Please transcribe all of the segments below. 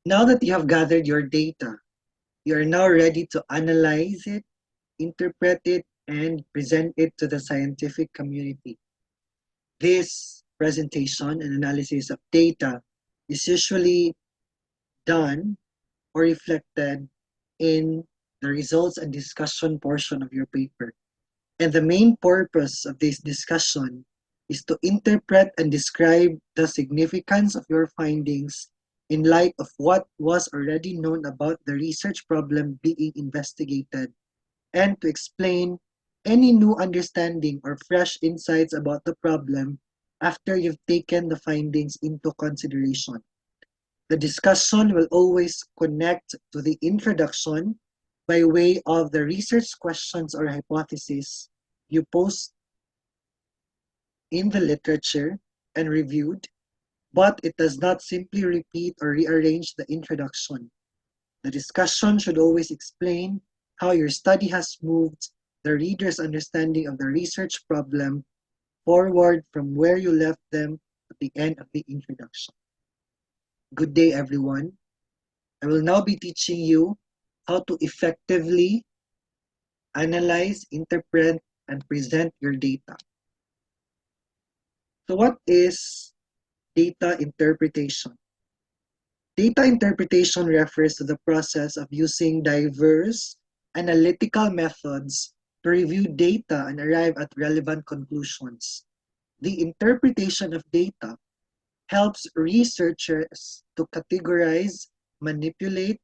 Now that you have gathered your data, you are now ready to analyze it, interpret it, and present it to the scientific community. This presentation and analysis of data is usually done or reflected in the results and discussion portion of your paper. And the main purpose of this discussion is to interpret and describe the significance of your findings in light of what was already known about the research problem being investigated, and to explain any new understanding or fresh insights about the problem after you've taken the findings into consideration. The discussion will always connect to the introduction by way of the research questions or hypotheses you post in the literature and reviewed, but it does not simply repeat or rearrange the introduction. The discussion should always explain how your study has moved the reader's understanding of the research problem forward from where you left them at the end of the introduction. Good day, everyone. I will now be teaching you how to effectively analyze, interpret, and present your data. So what is data interpretation? Data interpretation refers to the process of using diverse analytical methods to review data and arrive at relevant conclusions. The interpretation of data helps researchers to categorize, manipulate,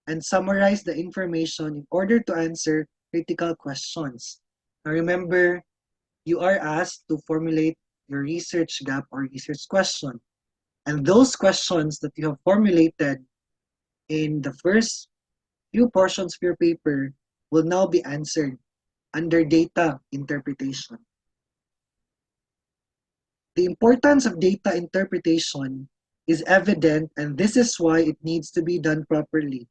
and summarize the information in order to answer critical questions. Now remember, you are asked to formulate your research gap or research question. And those questions that you have formulated in the first few portions of your paper will now be answered under data interpretation. The importance of data interpretation is evident, and this is why it needs to be done properly.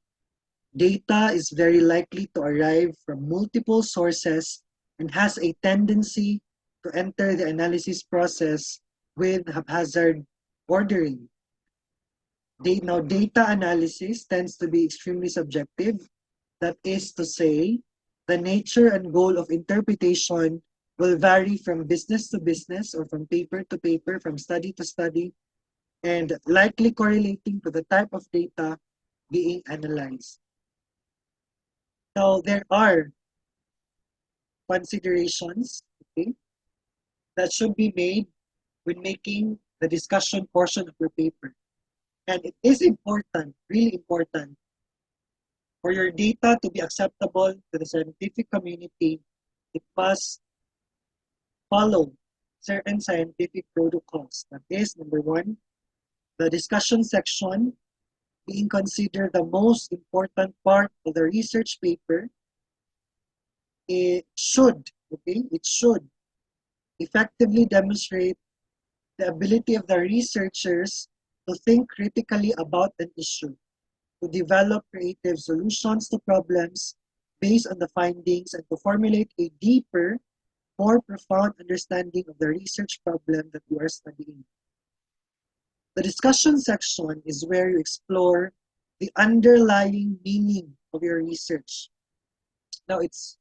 Data is very likely to arrive from multiple sources and has a tendency to enter the analysis process with haphazard ordering. Now, data analysis tends to be extremely subjective. That is to say, the nature and goal of interpretation will vary from business to business or from paper to paper, from study to study, and likely correlating to the type of data being analyzed. Now, there are considerations, okay, that should be made when making the discussion portion of your paper. And it is important, really important, for your data to be acceptable to the scientific community. It must follow certain scientific protocols. That is, number one, the discussion section being considered the most important part of the research paper. It should effectively demonstrate the ability of the researchers to think critically about an issue, to develop creative solutions to problems based on the findings, and to formulate a deeper, more profound understanding of the research problem that you are studying. The discussion section is where you explore the underlying meaning of your research. Now, it's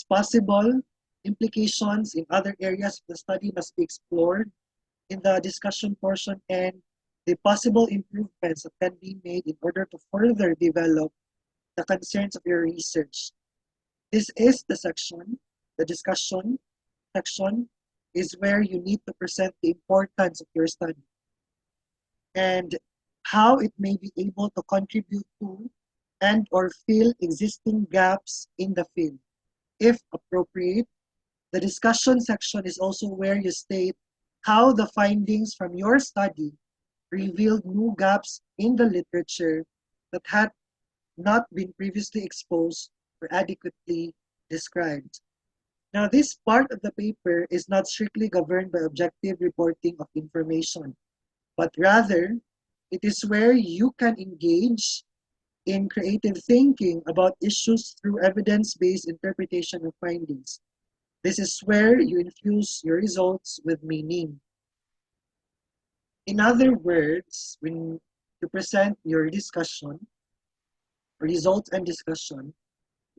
possible implications in other areas of the study must be explored in the discussion portion, and the possible improvements that can be made in order to further develop the concerns of your research. This is the discussion section is where you need to present the importance of your study and how it may be able to contribute to and or fill existing gaps in the field. If appropriate, the discussion section is also where you state how the findings from your study revealed new gaps in the literature that had not been previously exposed or adequately described. Now, this part of the paper is not strictly governed by objective reporting of information, but rather it is where you can engage in creative thinking about issues through evidence-based interpretation of findings. This is where you infuse your results with meaning. In other words, when to present your discussion, results and discussion,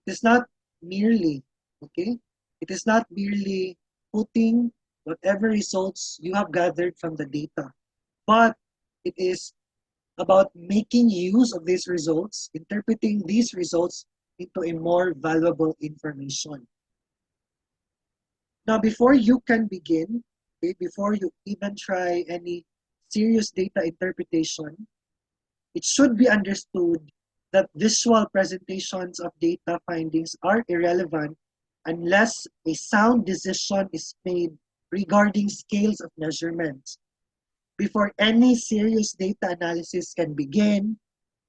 it is not merely, okay, it is not merely putting whatever results you have gathered from the data, but it is about making use of these results, interpreting these results into a more valuable information. Now, before you can begin, okay, before you even try any serious data interpretation, it should be understood that visual presentations of data findings are irrelevant unless a sound decision is made regarding scales of measurements. Before any serious data analysis can begin,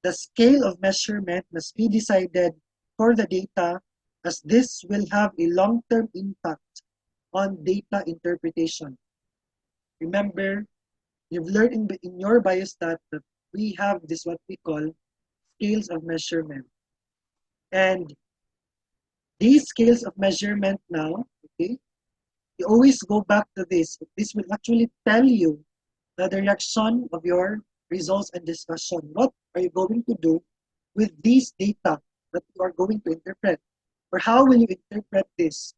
the scale of measurement must be decided for the data, as this will have a long-term impact on data interpretation. Remember, you've learned in your biostat that we have this what we call scales of measurement. And these scales of measurement now, okay, you always go back to this. This will actually tell you the direction of your results and discussion. What are you going to do with these data that you are going to interpret? Or how will you interpret this?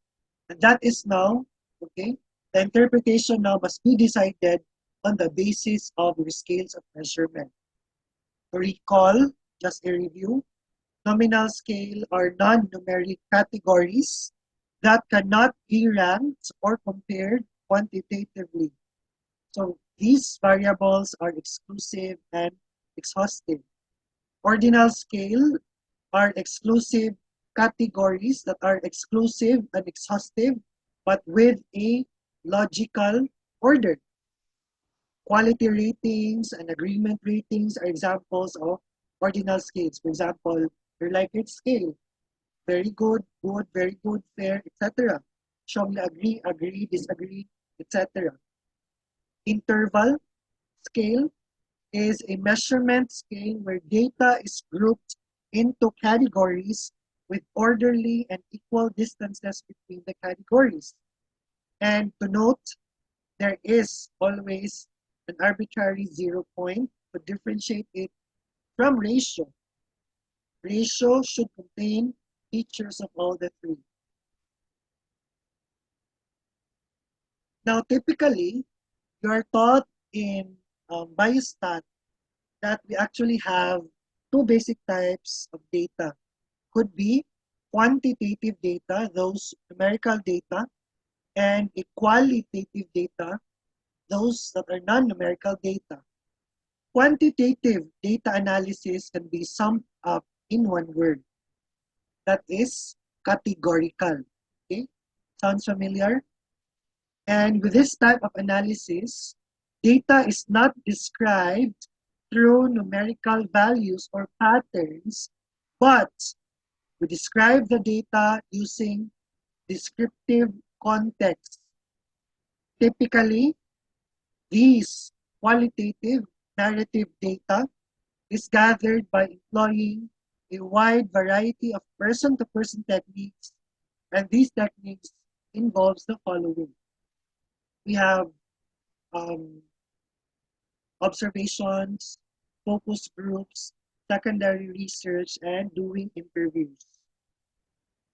And that is now, okay, the interpretation now must be decided on the basis of your scales of measurement. To recall, just a review, nominal scale are non-numeric categories that cannot be ranked or compared quantitatively. So these variables are exclusive and exhaustive. Ordinal scale are exclusive categories that are exclusive and exhaustive, but with a logical order. Quality ratings and agreement ratings are examples of ordinal scales. For example, your Likert scale, very good, good, very good, fair, etc. Strongly agree, agree, disagree, etc. Interval scale is a measurement scale where data is grouped into categories with orderly and equal distances between the categories. And to note, there is always an arbitrary 0 point to differentiate it from ratio. Ratio should contain features of all the three. Now, typically, you are taught in biostat that we actually have two basic types of data. Could be quantitative data, those numerical data, and a qualitative data, those that are non-numerical data. Quantitative data analysis can be summed up in one word. That is categorical. Okay? Sounds familiar? And with this type of analysis, data is not described through numerical values or patterns, but we describe the data using descriptive context. Typically, these qualitative narrative data is gathered by employing a wide variety of person-to-person techniques, and these techniques involves the following. We have observations, focus groups, secondary research, and doing interviews.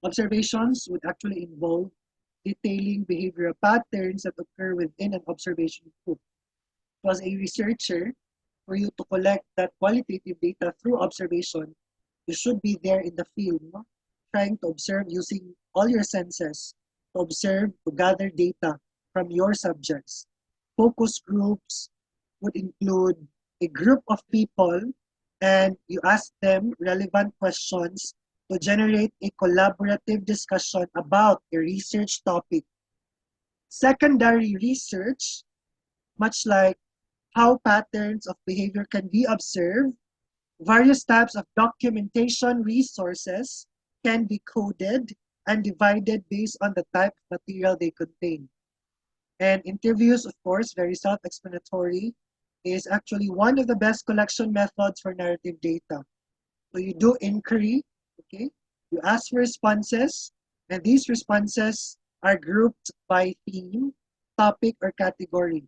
Observations would actually involve detailing behavioral patterns that occur within an observation group. So as a researcher, for you to collect that qualitative data through observation, you should be there in the field, no? Trying to observe using all your senses, to observe, to gather data from your subjects. Focus groups would include a group of people and you ask them relevant questions to generate a collaborative discussion about a research topic. Secondary research, much like how patterns of behavior can be observed, various types of documentation resources can be coded and divided based on the type of material they contain. And interviews, of course, very self-explanatory, is actually one of the best collection methods for narrative data. So you do inquiry, okay? You ask for responses, and these responses are grouped by theme, topic, or category.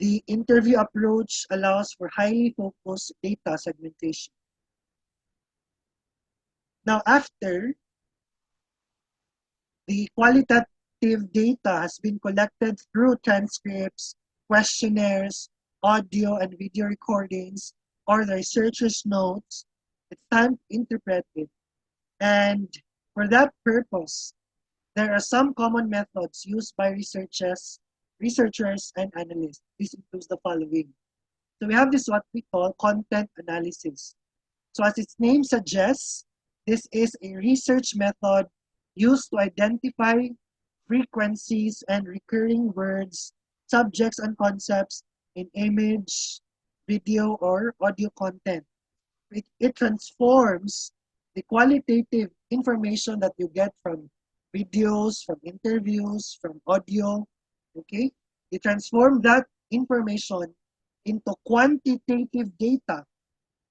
The interview approach allows for highly focused data segmentation. Now, after the qualitative data has been collected through transcripts, questionnaires, audio and video recordings, or the researcher's notes, it's time to interpret it. And for that purpose, there are some common methods used by researchers and analysts. This includes the following. So we have this what we call content analysis. So as its name suggests, this is a research method used to identify frequencies and recurring words, subjects, and concepts in image, video, or audio content. It transforms the qualitative information that you get from videos, from interviews, from audio, okay? You transform that information into quantitative data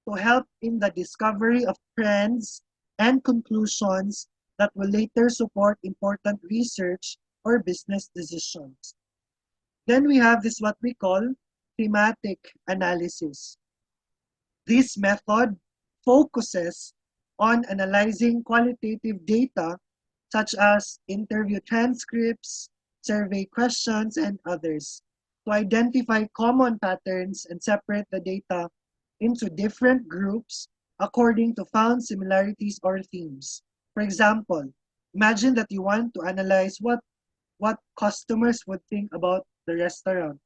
to help in the discovery of trends and conclusions that will later support important research or business decisions. Then we have this what we call thematic analysis. This method focuses on analyzing qualitative data such as interview transcripts, survey questions, and others to identify common patterns and separate the data into different groups according to found similarities or themes. For example, imagine that you want to analyze what customers would think about the restaurant.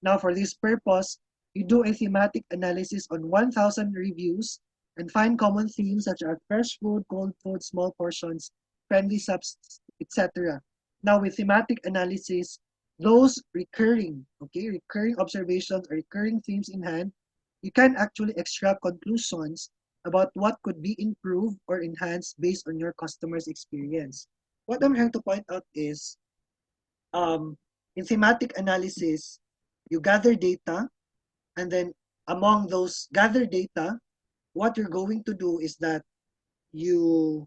Now, for this purpose, you do a thematic analysis on 1,000 reviews and find common themes such as fresh food, cold food, small portions, friendly subs, etc. Now, with thematic analysis, those recurring observations or recurring themes in hand, you can actually extract conclusions about what could be improved or enhanced based on your customer's experience. What I'm trying to point out is, in thematic analysis, you gather data, and then among those gathered data, what you're going to do is that you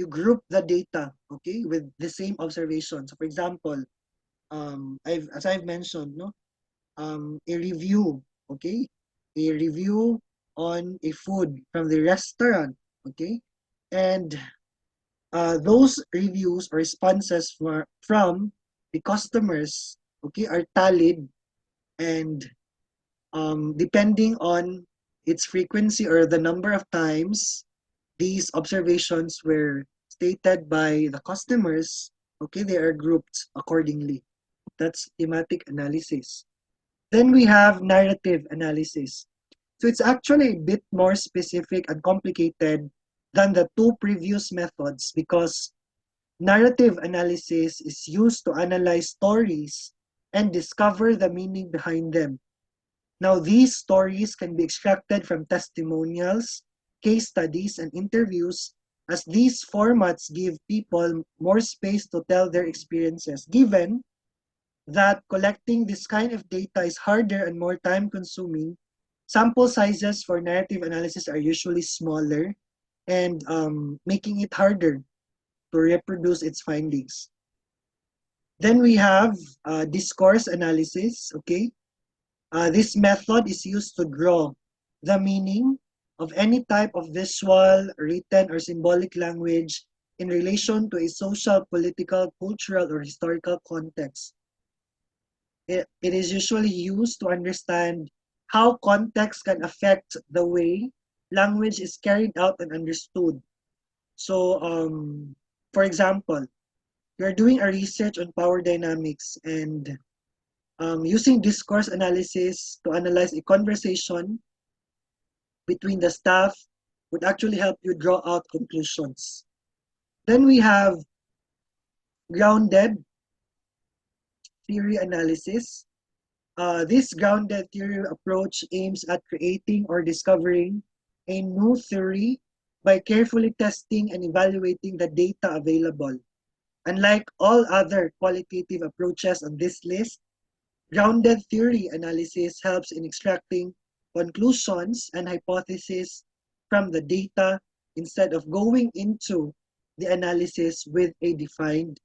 group the data, okay, with the same observation. So, for example, as I've mentioned, no, a review, okay, a review on a food from the restaurant, okay, and those reviews or responses from the customers, okay, are tallied, and depending on its frequency or the number of times these observations were stated by the customers, okay, they are grouped accordingly. That's thematic analysis. Then we have narrative analysis. So it's actually a bit more specific and complicated than the two previous methods because narrative analysis is used to analyze stories and discover the meaning behind them. Now, these stories can be extracted from testimonials, case studies, and interviews, as these formats give people more space to tell their experiences, given that collecting this kind of data is harder and more time-consuming. Sample sizes for narrative analysis are usually smaller and making it harder to reproduce its findings. Then we have discourse analysis, okay? This method is used to draw the meaning of any type of visual, written, or symbolic language in relation to a social, political, cultural, or historical context. It is usually used to understand how context can affect the way language is carried out and understood. So, for example, you're doing a research on power dynamics and using discourse analysis to analyze a conversation between the staff would actually help you draw out conclusions. Then we have grounded theory analysis. This grounded theory approach aims at creating or discovering a new theory by carefully testing and evaluating the data available. Unlike all other qualitative approaches on this list, grounded theory analysis helps in extracting conclusions and hypotheses from the data instead of going into the analysis with a defined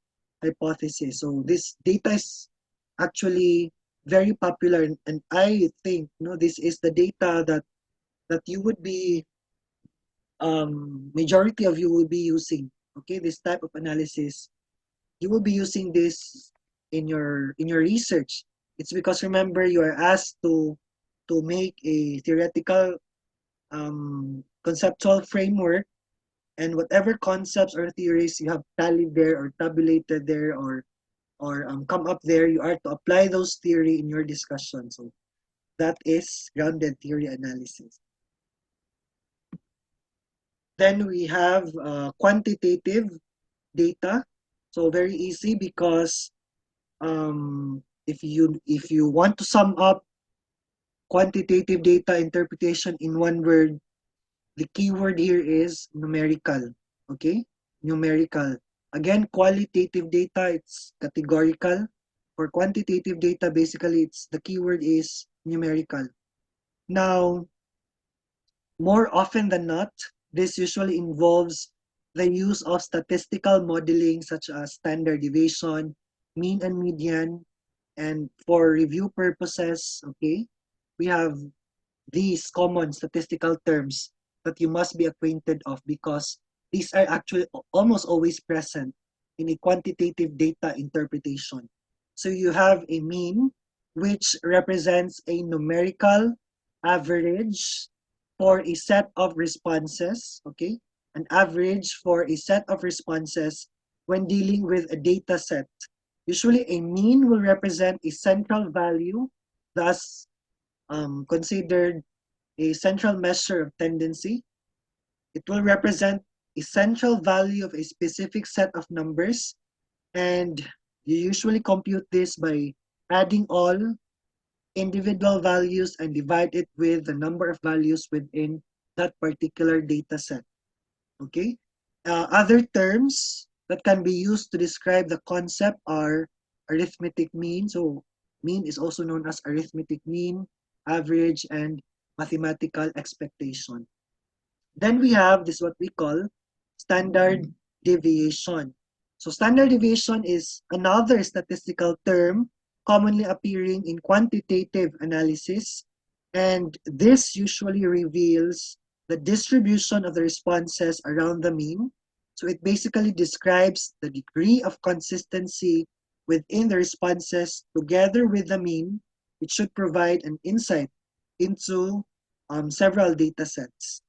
hypothesis. So this data is actually very popular, and I think this is the data that you would be majority of you will be using. Okay, this type of analysis, you will be using this in your research. It's because, remember, you are asked to make a theoretical conceptual framework, and whatever concepts or theories you have tallied there or tabulated there or come up there, you are to apply those theory in your discussion. So that is grounded theory analysis. Then we have quantitative data. So very easy, because if you want to sum up quantitative data interpretation in one word, the keyword here is numerical. Okay, numerical. Again, qualitative data, it's categorical. For quantitative data, basically, the keyword is numerical. Now, more often than not, this usually involves the use of statistical modeling such as standard deviation, mean and median, and for review purposes, okay, we have these common statistical terms that you must be acquainted of, because these are actually almost always present in a quantitative data interpretation. So you have a mean, which represents a numerical average for a set of responses, okay? An average for a set of responses when dealing with a data set. Usually a mean will represent a central value, thus considered a central measure of tendency. It will represent a central value of a specific set of numbers, and you usually compute this by adding all individual values and divide it with the number of values within that particular data set. Okay? Other terms that can be used to describe the concept are arithmetic mean. So mean is also known as arithmetic mean, average, and mathematical expectation. Then we have this what we call standard deviation. So standard deviation is another statistical term commonly appearing in quantitative analysis, and this usually reveals the distribution of the responses around the mean. So it basically describes the degree of consistency within the responses together with the mean, which should provide an insight into several data sets.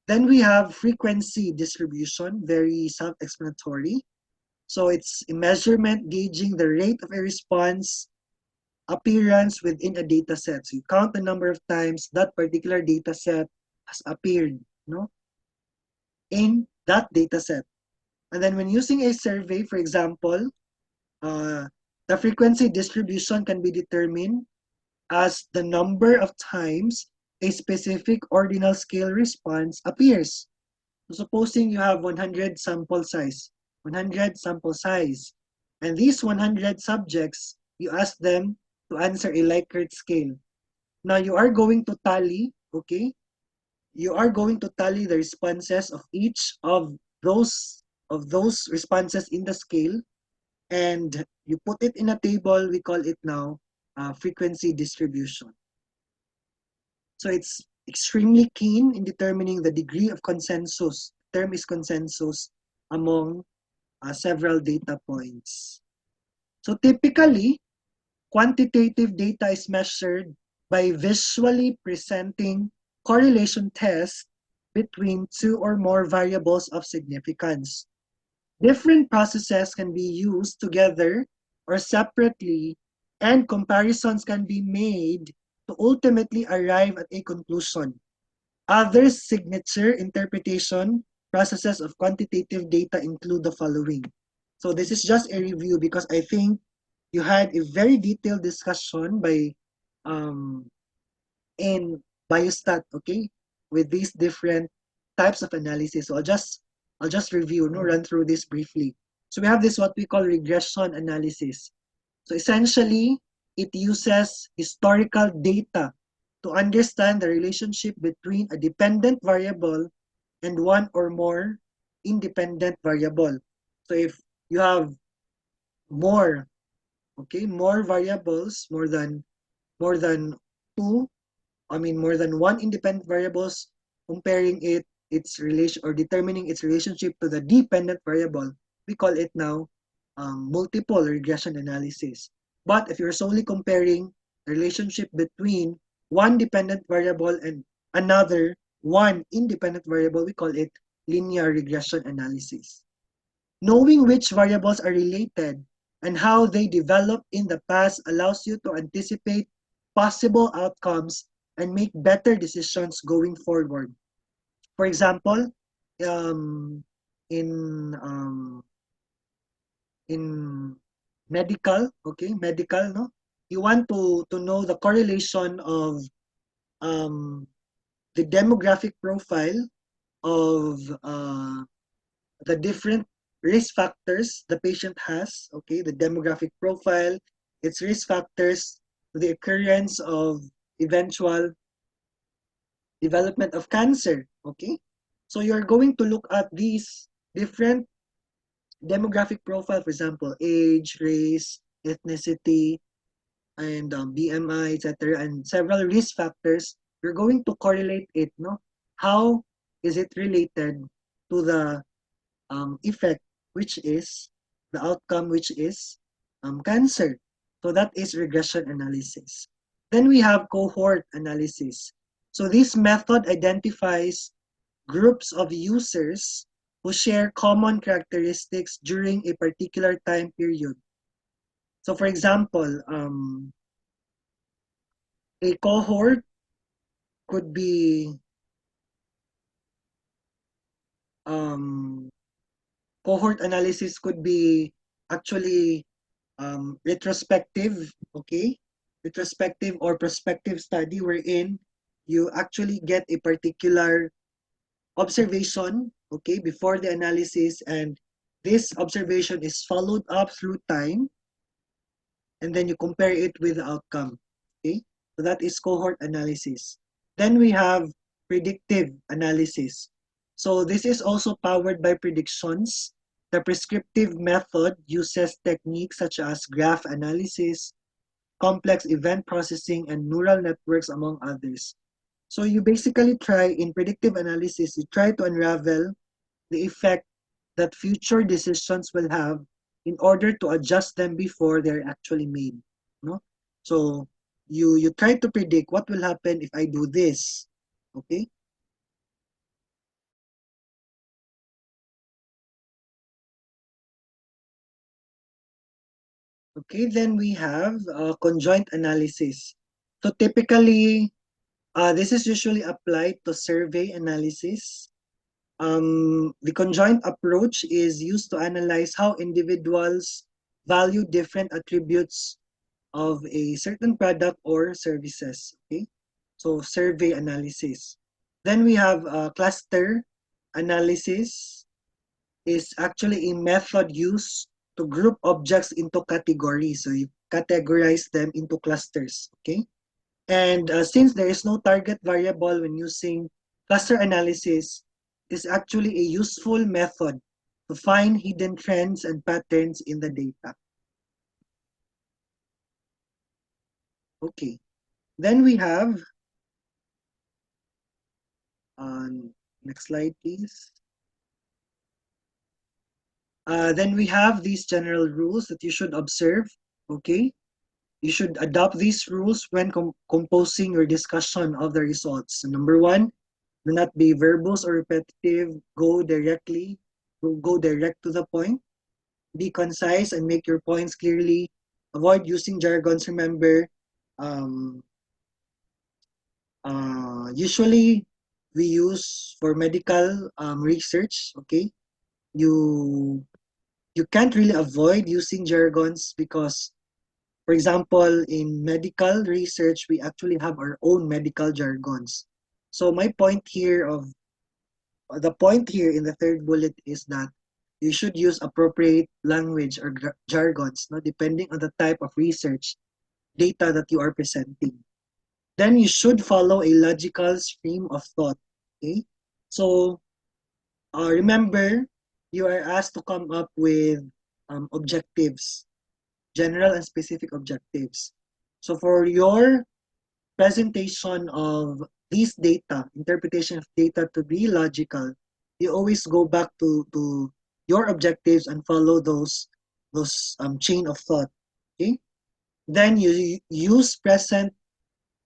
Then we have frequency distribution, very self-explanatory. So it's a measurement gauging the rate of a response appearance within a data set. So you count the number of times that particular data set has appeared, in that data set. And then when using a survey, for example, the frequency distribution can be determined as the number of times a specific ordinal scale response appears. So supposing you have 100 sample size, and these 100 subjects, you ask them to answer a Likert scale. Now you are going to tally, okay? You are going to tally the responses of each of those responses in the scale, and you put it in a table. We call it now frequency distribution. So it's extremely keen in determining the degree of consensus. The term is consensus among several data points. So typically, quantitative data is measured by visually presenting correlation tests between two or more variables of significance. Different processes can be used together or separately, and comparisons can be made to ultimately arrive at a conclusion. Other signature interpretation processes of quantitative data include the following. So this is just a review, because I think you had a very detailed discussion in biostat, okay, with these different types of analysis. So I'll just review, run through this briefly. So we have this what we call regression analysis. So essentially, it uses historical data to understand the relationship between a dependent variable and one or more independent variable. So if you have more, okay, more variables, more than more than more than one independent variables, comparing its relation or determining its relationship to the dependent variable, we call it now multiple regression analysis. But if you're solely comparing the relationship between one dependent variable and another one independent variable, we call it linear regression analysis. Knowing which variables are related and how they developed in the past allows you to anticipate possible outcomes and make better decisions going forward. For example, um, in in medical, no, you want to know the correlation of um, the demographic profile of the different risk factors the patient has, okay, the demographic profile, its risk factors, the occurrence of eventual development of cancer, okay? So you're going to look at these different demographic profile, for example, age, race, ethnicity, and BMI, etc., and several risk factors. You're going to correlate it, no? How is it related to the effect, which is the outcome, which is cancer. So that is regression analysis. Then we have cohort analysis. So this method identifies groups of users who share common characteristics during a particular time period. So for example, a could be um, cohort analysis could be actually retrospective, okay? Retrospective or prospective study wherein you actually get a particular observation, okay, before the analysis, and this observation is followed up through time, and then you compare it with the outcome, okay? So that is cohort analysis. Then we have predictive analysis. So this is also powered by predictions. The prescriptive method uses techniques such as graph analysis, complex event processing, and neural networks, among others. So you basically try, in predictive analysis, you try to unravel the effect that future decisions will have in order to adjust them before they're actually made. No? So you try to predict what will happen if I do this. Okay? Okay, then we have conjoint analysis. So typically, this is usually applied to survey analysis. The conjoint approach is used to analyze how individuals value different attributes of a certain product or services. Okay, so survey analysis. Then we have cluster analysis is actually a method used to group objects into categories. So you categorize them into clusters. Okay, and since there is no target variable when using cluster analysis, is actually a useful method to find hidden trends and patterns in the data. Okay, then we have, next slide please. Then we have these general rules that you should observe, okay? You should adopt these rules when composing your discussion of the results. So number one, do not be verbose or repetitive. Go direct to the point. Be concise and make your points clearly. Avoid using jargons. Remember, um, usually we use for medical research, okay? You you can't really avoid using jargons because, for example, in medical research, we actually have our own medical jargons. So my point here of the point here in the third bullet is that you should use appropriate language or jargons, no, depending on the type of research data that you are presenting. Then you should follow a logical stream of thought. Okay, so remember, you are asked to come up with objectives, general and specific objectives. So for your presentation of these data, interpretation of data to be logical, you always go back to your objectives and follow those chain of thought. Okay. Then you use present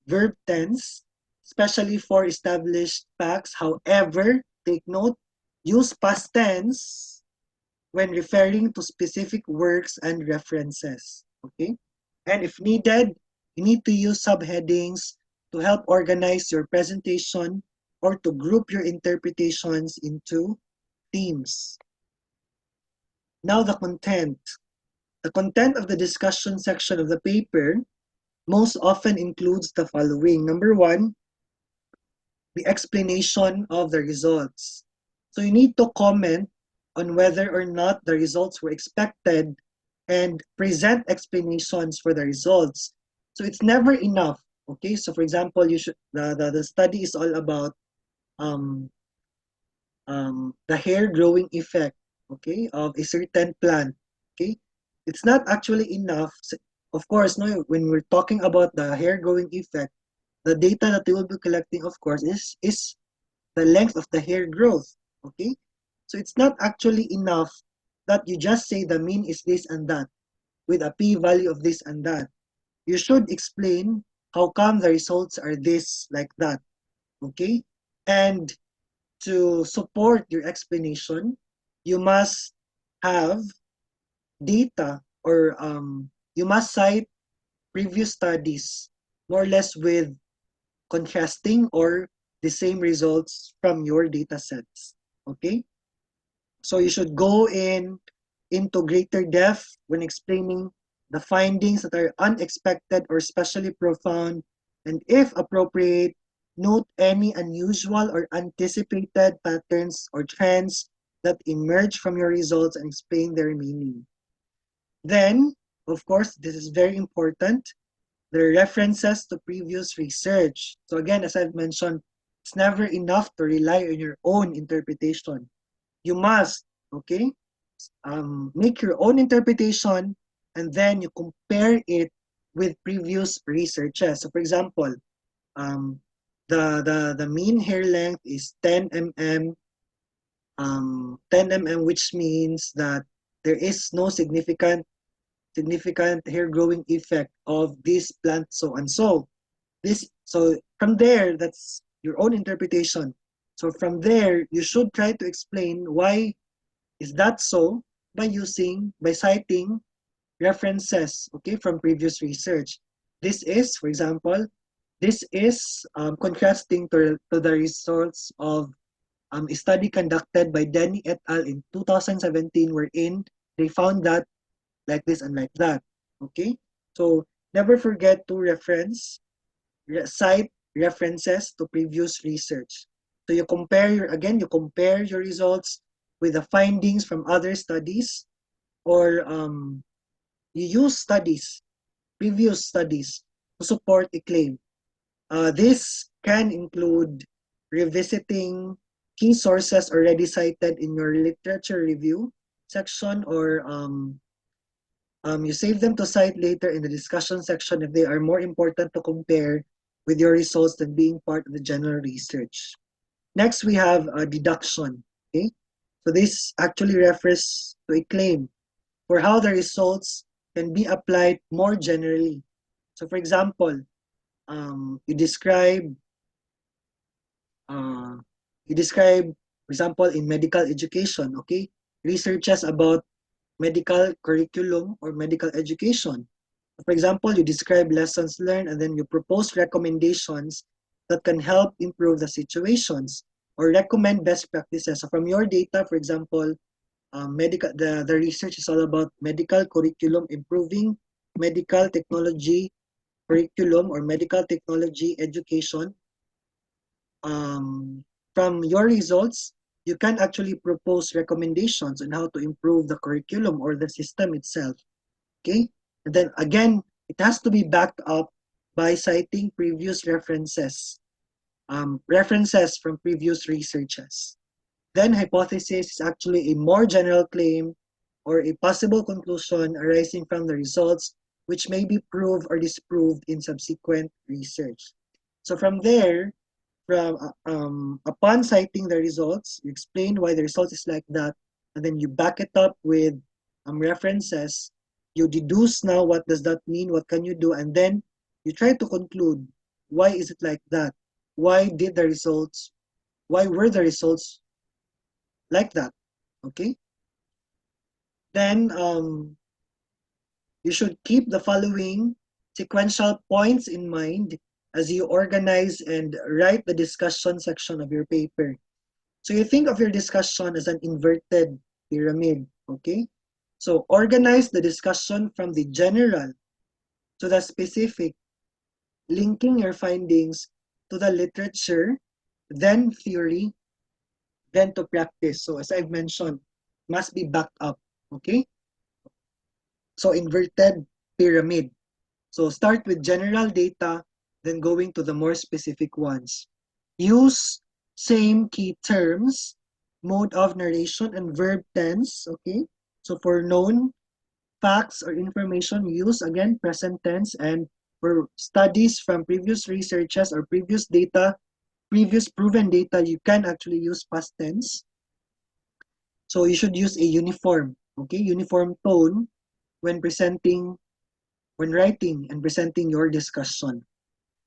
verb tense, especially for established facts. However, take note, use past tense when referring to specific works and references. Okay? And if needed, you need to use subheadings to help organize your presentation or to group your interpretations into themes. Now the content. The content of the discussion section of the paper most often includes the following. Number one, the explanation of the results. So you need to comment on whether or not the results were expected and present explanations for the results. So it's never enough. Okay, so for example, you should the study is all about um, the hair growing effect, okay, of a certain plant. Okay, it's not actually enough. Of course, no, when we're talking about the hair growing effect, the data that they will be collecting, of course, is the length of the hair growth. Okay, so it's not actually enough that you just say the mean is this and that with a p-value of this and that. You should explain how come the results are this like that. Okay, and to support your explanation, you must have data or you must cite previous studies more or less with contrasting or the same results from your data sets. Okay? So you should go into greater depth when explaining the findings that are unexpected or especially profound, and if appropriate, note any unusual or anticipated patterns or trends that emerge from your results and explain their meaning. Then, of course, this is very important, there are references to previous research. So again, as I've mentioned, it's never enough to rely on your own interpretation. You must, okay, make your own interpretation and then you compare it with previous researches. So for example, um, the mean hair length is 10 mm, 10 mm, which means that there is no significant hair growing effect of this plant so and so. So from there, that's your own interpretation. So from there, you should try to explain why is that so by citing references, okay, from previous research. This is, for example, this is contrasting to the results of a study conducted by Denny et al. In 2017, wherein they found that like this and like that. Okay, so never forget to cite references to previous research. So you compare your results with the findings from other studies, or you use previous studies to support a claim. This can include revisiting key sources already cited in your literature review section, or you save them to cite later in the discussion section if they are more important to compare with your results than being part of the general research. Next, we have a deduction. Okay, so this actually refers to a claim for how the results can be applied more generally. So, for example, you describe, uh, for example, in medical education. Okay, researches about medical curriculum or medical education. For example, you describe lessons learned and then you propose recommendations that can help improve the situations or recommend best practices. So from your data, for example, the research is all about medical curriculum, improving medical technology curriculum or medical technology education. From your results, you can actually propose recommendations on how to improve the curriculum or the system itself. Okay, and then again, it has to be backed up by citing previous references from previous researches. Then hypothesis is actually a more general claim or a possible conclusion arising from the results which may be proved or disproved in subsequent research. So from there, upon citing the results, you explain why the result is like that, and then you back it up with references. You deduce now what does that mean, what can you do, and then you try to conclude why is it like that? Why were the results like that? Okay? Then you should keep the following sequential points in mind as you organize and write the discussion section of your paper. So you think of your discussion as an inverted pyramid, okay? So organize the discussion from the general to the specific, linking your findings to the literature, then theory, then to practice. So as I've mentioned, must be backed up, okay? So inverted pyramid. So start with general data, then going to the more specific ones. Use same key terms, mode of narration, and verb tense, okay? So for known facts or information, use again present tense, and for studies from previous researches or previous data, previous proven data, you can actually use past tense. So you should use a uniform, okay? Uniform tone when writing and presenting your discussion.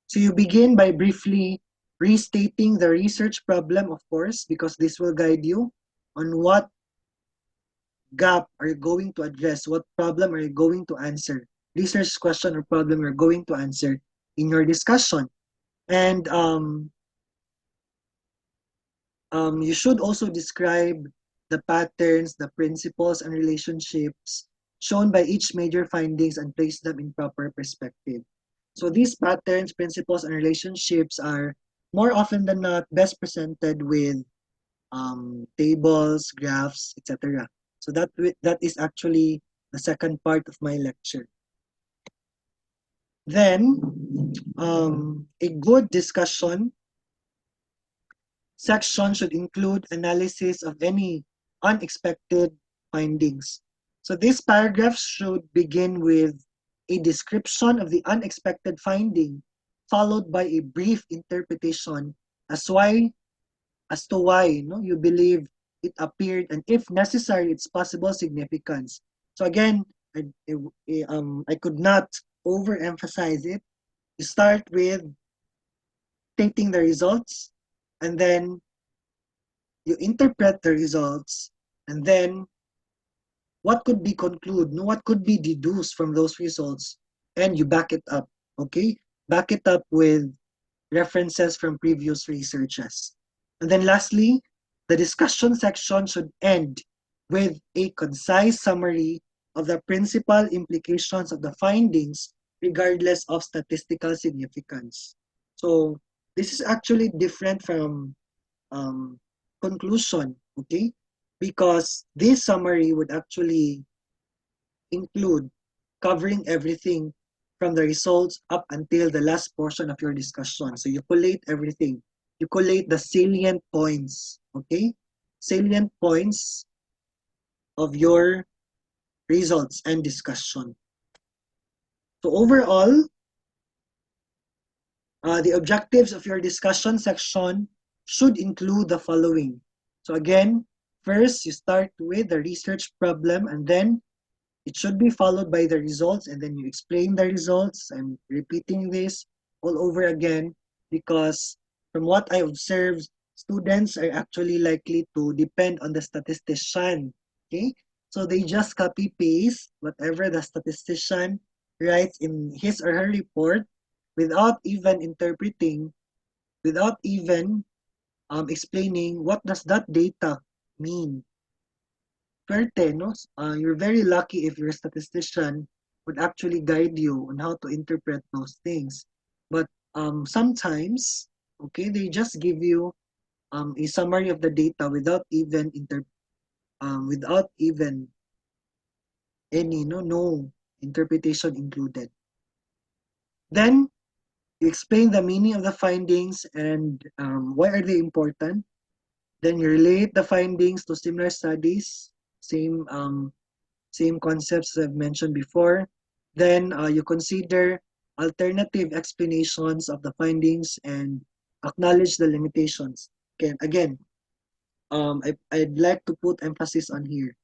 So you begin by briefly restating the research problem, of course, because this will guide you on what gap are you going to address, what problem are you going to answer, research question or problem you're going to answer in your discussion. And you should also describe the patterns, the principles, and relationships shown by each major findings and place them in proper perspective. So these patterns, principles, and relationships are more often than not best presented with tables, graphs, etc. So that is actually the second part of my lecture. Then, a good discussion section should include analysis of any unexpected findings. So this paragraph should begin with a description of the unexpected finding, followed by a brief interpretation as to why you believe it appeared, and if necessary, its possible significance. So again, I could not overemphasize it. You start with stating the results, and then you interpret the results, and then what could be concluded, what could be deduced from those results, and you back it up, okay? Back it up with references from previous researches. And then lastly, the discussion section should end with a concise summary of the principal implications of the findings regardless of statistical significance. So this is actually different from conclusion, okay? Because this summary would actually include covering everything from the results up until the last portion of your discussion. So you collate everything. You collate the salient points, okay? Salient points of your results and discussion. So overall, the objectives of your discussion section should include the following. So again, first you start with the research problem, and then it should be followed by the results, and then you explain the results. I'm repeating this all over again because from what I observed, students are actually likely to depend on the statistician, okay? So they just copy paste whatever the statistician writes in his or her report without even interpreting, without even explaining what does that data mean. Swerte, no? You're very lucky if your statistician would actually guide you on how to interpret those things. But sometimes, okay, they just give you a summary of the data without even any no interpretation included. Then you explain the meaning of the findings and why are they important. Then you relate the findings to similar studies, same concepts I've mentioned before. Then you consider alternative explanations of the findings and acknowledge the limitations. Again, I'd like to put emphasis on here.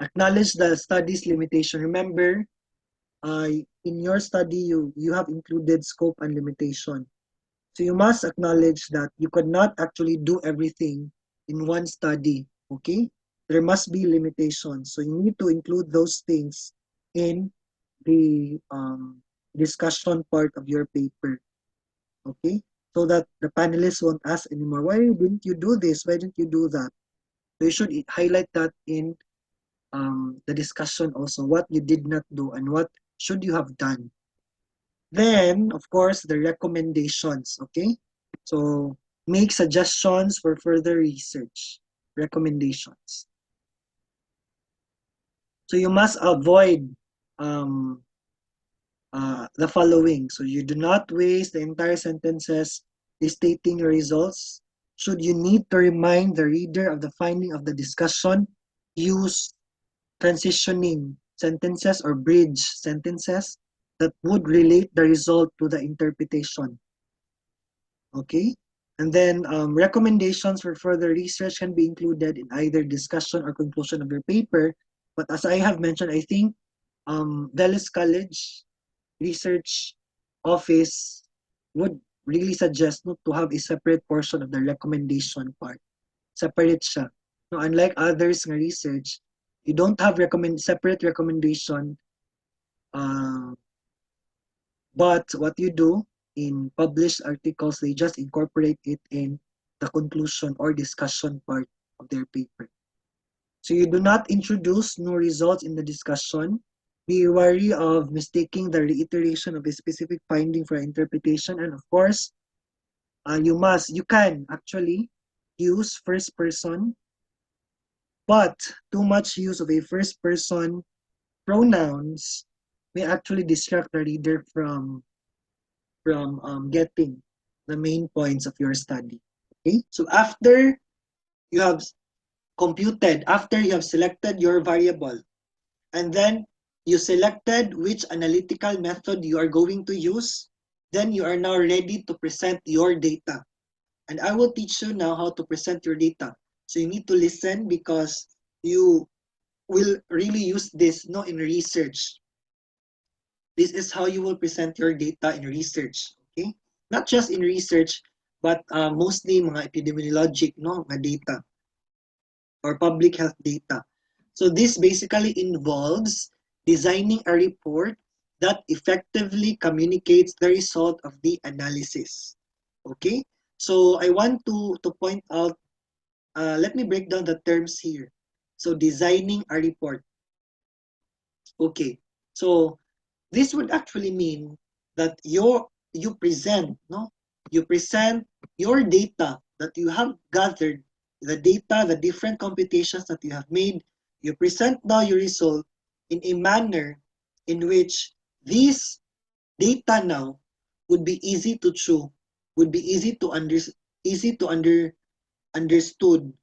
Acknowledge the study's limitation. Remember, uh, in your study, you have included scope and limitation. So you must acknowledge that you could not actually do everything in one study, okay? There must be limitations. So you need to include those things in the discussion part of your paper, okay? So that the panelists won't ask anymore, why didn't you do this? Why didn't you do that? So you should highlight that in the discussion also, what you did not do and what should you have done. Then, of course, the recommendations, okay? So, make suggestions for further research. Recommendations. So, you must avoid um, the following. So, you do not waste the entire sentences stating your results. Should you need to remind the reader of the finding of the discussion, use transitioning sentences or bridge sentences that would relate the result to the interpretation. Okay? And then recommendations for further research can be included in either discussion or conclusion of your paper. But as I have mentioned, I think Veles College Research Office would really suggest to have a separate portion of the recommendation part. Separate siya. No, unlike others nga research, you don't have separate recommendation, uh, but what you do in published articles, they just incorporate it in the conclusion or discussion part of their paper. So you do not introduce new results in the discussion. Be wary of mistaking the reiteration of a specific finding for interpretation. And of course, you can actually use first person, but too much use of a first person pronouns may actually distract the reader from getting the main points of your study. Okay, so after you have after you have selected your variable, and then you selected which analytical method you are going to use, then you are now ready to present your data. And I will teach you now how to present your data. So you need to listen because you will really use this in research. This is how you will present your data in research. Okay? Not just in research, but mostly mga epidemiologic mga data or public health data. So this basically involves designing a report that effectively communicates the result of the analysis. Okay? So I want to point out, let me break down the terms here. So designing a report. Okay. So this would actually mean that you present, you present your data that you have gathered, the data, the different computations that you have made. You present now your result in a manner in which these data now would be easy to chew, would be easy to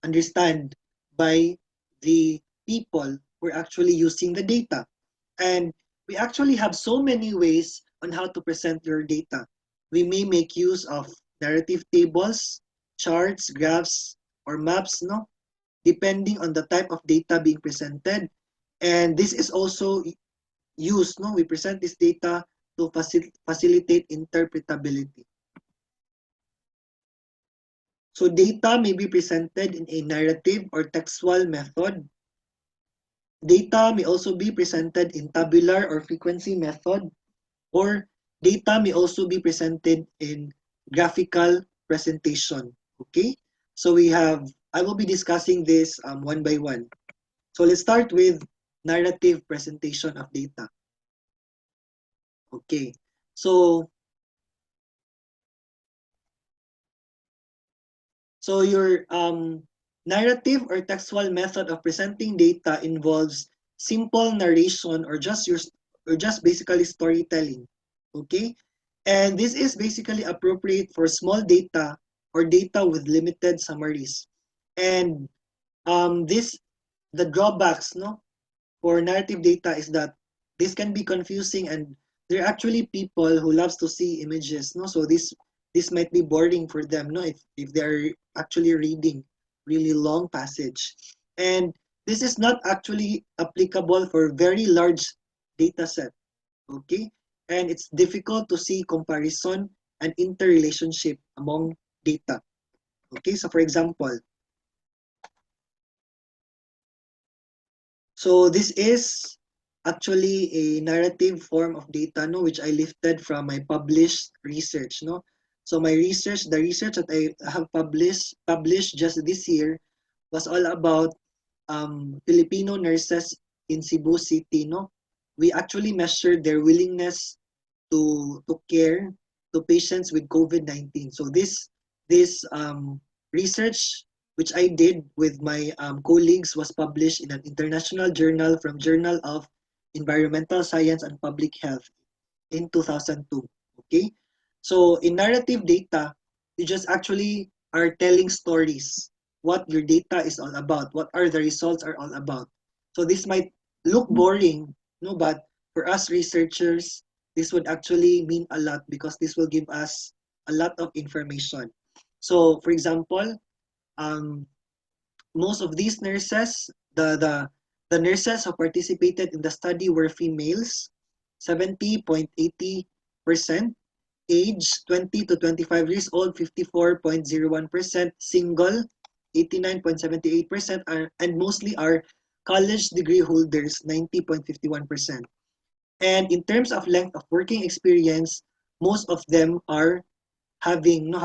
understand by the people who are actually using the data. And we actually have so many ways on how to present your data. We may make use of narrative tables, charts, graphs, or maps, depending on the type of data being presented. And this is also used, we present this data to facilitate interpretability. So data may be presented in a narrative or textual method. Data may also be presented in tabular or frequency method, or data may also be presented in graphical presentation. Okay, so I will be discussing this one by one. So let's start with narrative presentation of data. Okay, so your narrative or textual method of presenting data involves simple narration or just basically storytelling. Okay? And this is basically appropriate for small data or data with limited summaries. And the drawbacks for narrative data is that this can be confusing, and there are actually people who loves to see images, no? So this might be boring for them, no? If they're actually reading really long passage. And this is not actually applicable for very large data set, okay? And it's difficult to see comparison and interrelationship among data. Okay, so for example, so this is actually a narrative form of data, no, which I lifted from my published research, no. So my research, the research that I have published just this year was all about Filipino nurses in Cebu City, no. We actually measured their willingness to care to patients with COVID-19. So this research which I did with my colleagues was published in an international journal from Journal of Environmental Science and Public Health in 2002. Okay, so in narrative data, you just actually are telling stories. What your data is all about, what are the results are all about. So this might look boring, no, but for us researchers, this would actually mean a lot because this will give us a lot of information. So, for example, um, most of these nurses, the nurses who participated in the study were females, 70.80%, age 20 to 25 years old, 54.01%, single, 89.78%, and mostly are college degree holders, 90.51%. And in terms of length of working experience, most of them are have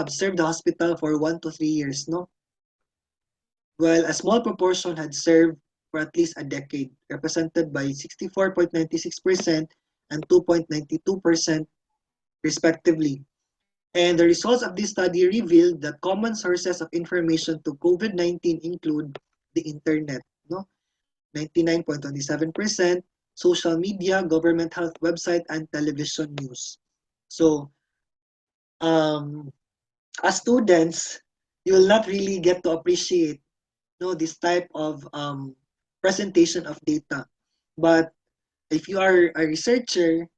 served the hospital for 1 to 3 years, no? While a small proportion had served for at least a decade, represented by 64.96% and 2.92% respectively. And the results of this study revealed that common sources of information to COVID-19 include the internet, no? 99.27%, social media, government health website, and television news. So, um, as students, you will not really get to appreciate, this type of presentation of data. But if you are a researcher,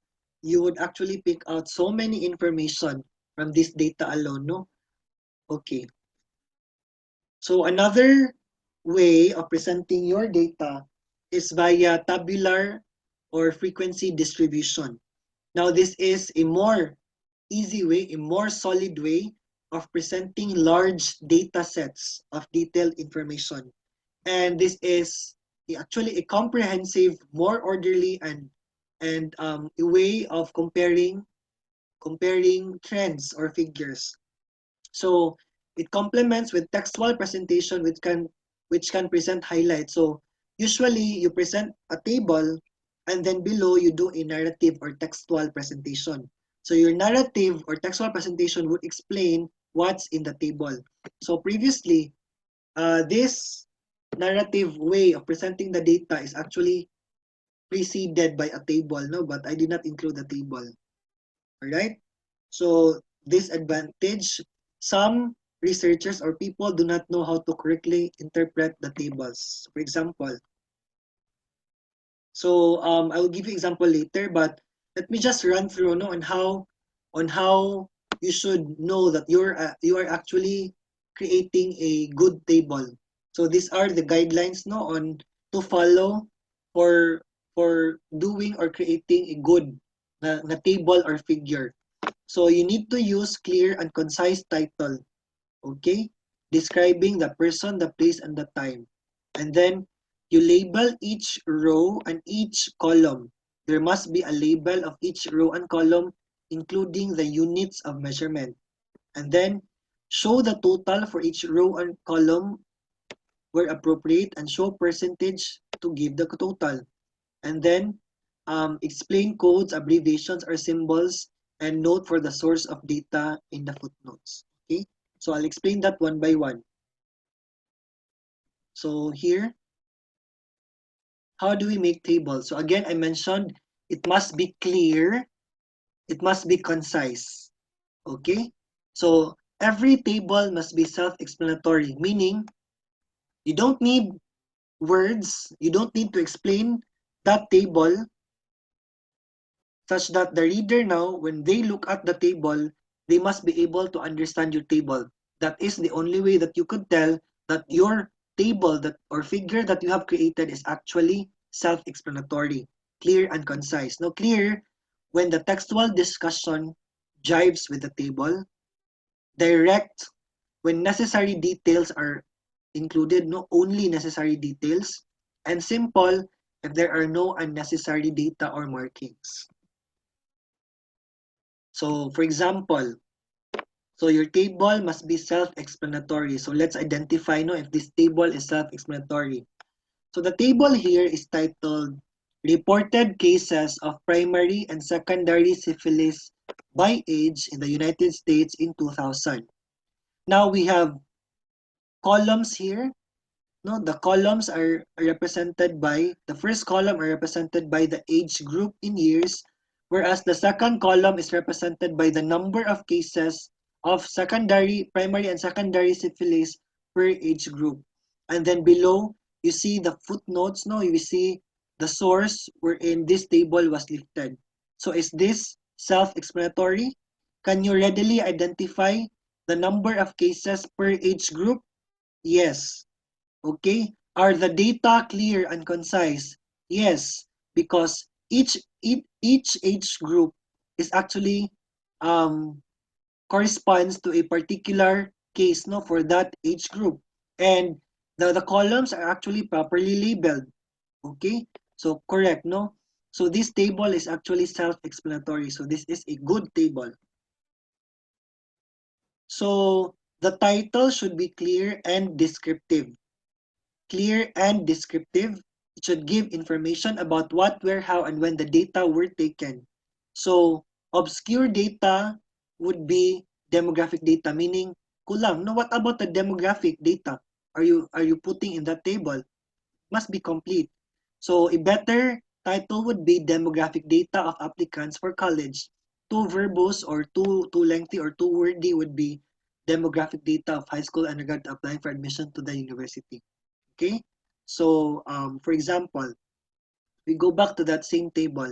you would actually pick out so many information from this data alone, no? Okay. So another way of presenting your data is via tabular or frequency distribution. Now, this is a more easy way, a more solid way of presenting large data sets of detailed information. And this is actually a comprehensive, more orderly, and a way of comparing trends or figures. So it complements with textual presentation which can present highlights. So usually you present a table and then below you do a narrative or textual presentation. So your narrative or textual presentation would explain what's in the table. So previously, this narrative way of presenting the data is actually preceded by a table, no? But I did not include the table. All right? So this advantage, some researchers or people do not know how to correctly interpret the tables. For example, so I will give you example later, but let me just run through, no, on how you should know that you are actually creating a good table. So these are the guidelines, no, on to follow for doing or creating a good na table or figure. So you need to use clear and concise title, okay? Describing the person, the place, and the time. And then you label each row and each column. There must be a label of each row and column, including the units of measurement. And then show the total for each row and column where appropriate and show percentage to give the total. And then explain codes, abbreviations, or symbols, and note for the source of data in the footnotes. Okay, so I'll explain that one by one. So here, how do we make tables? So again, I mentioned it must be clear, it must be concise. Okay, so every table must be self-explanatory, meaning you don't need words, you don't need to explain that table such that the reader now, when they look at the table, they must be able to understand your table. That is the only way that you could tell that your table that or figure that you have created is actually self-explanatory, clear and concise. Now, clear when the textual discussion jives with the table, direct when necessary details are included, no only necessary details, and simple if there are no unnecessary data or markings. So, for example, so your table must be self-explanatory. So let's identify no, if this table is self-explanatory. So the table here is titled Reported Cases of Primary and Secondary Syphilis by Age in the United States in 2000. Now we have columns here. No, the columns are represented by, the first column are represented by the age group in years, whereas the second column is represented by the number of cases of primary and secondary syphilis per age group. And then below, you see the footnotes, no? You see the source wherein this table was lifted. So is this self-explanatory? Can you readily identify the number of cases per age group? Yes. Okay, are the data clear and concise? Yes, because each age group is actually corresponds to a particular case, no, for that age group, and the columns are actually properly labeled. Okay, so correct, no. So this table is actually self-explanatory. So this is a good table. So the title should be clear and descriptive. Clear and descriptive. It should give information about what, where, how, and when the data were taken. So, obscure data would be demographic data, meaning kulang. No, what about the demographic data? Are you putting in that table? Must be complete. So, a better title would be demographic data of applicants for college. Too verbose or too lengthy or too wordy would be demographic data of high school undergrad applying for admission to the university. Okay, so for example, we go back to that same table.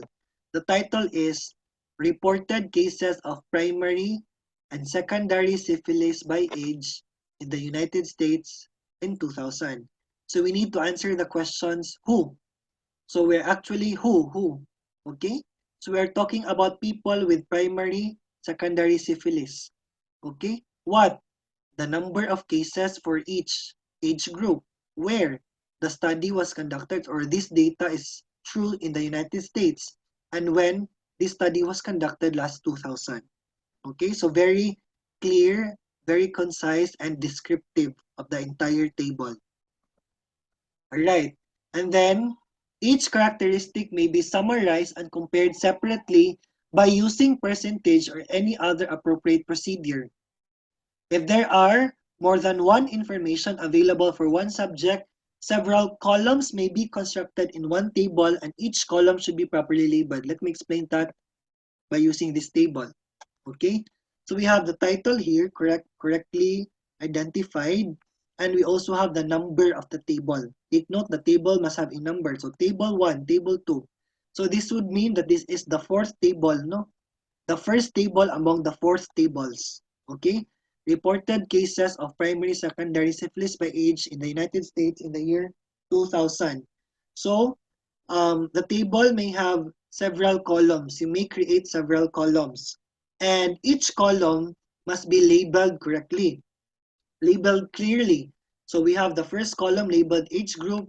The title is Reported Cases of Primary and Secondary Syphilis by Age in the United States in 2000. So we need to answer the questions who. So we're actually who, okay? So we're talking about people with primary, secondary syphilis, okay? What? The number of cases for each age group, where the study was conducted, or this data is true in the United States, and when this study was conducted last 2000. Okay, so very clear, very concise, and descriptive of the entire table. All right, and then each characteristic may be summarized and compared separately by using percentage or any other appropriate procedure. If there are more than one information available for one subject, several columns may be constructed in one table and each column should be properly labeled. Let me explain that by using this table. Okay, so we have the title here correctly identified, and we also have the number of the table. Take note, the table must have a number. So table 1, table 2. So this would mean that this is the fourth table, no? The first table among the fourth tables. Okay? Reported cases of primary secondary syphilis by age in the United States in the year 2000. So, the table may have several columns. You may create several columns. And each column must be labeled correctly, labeled clearly. So we have the first column labeled age group,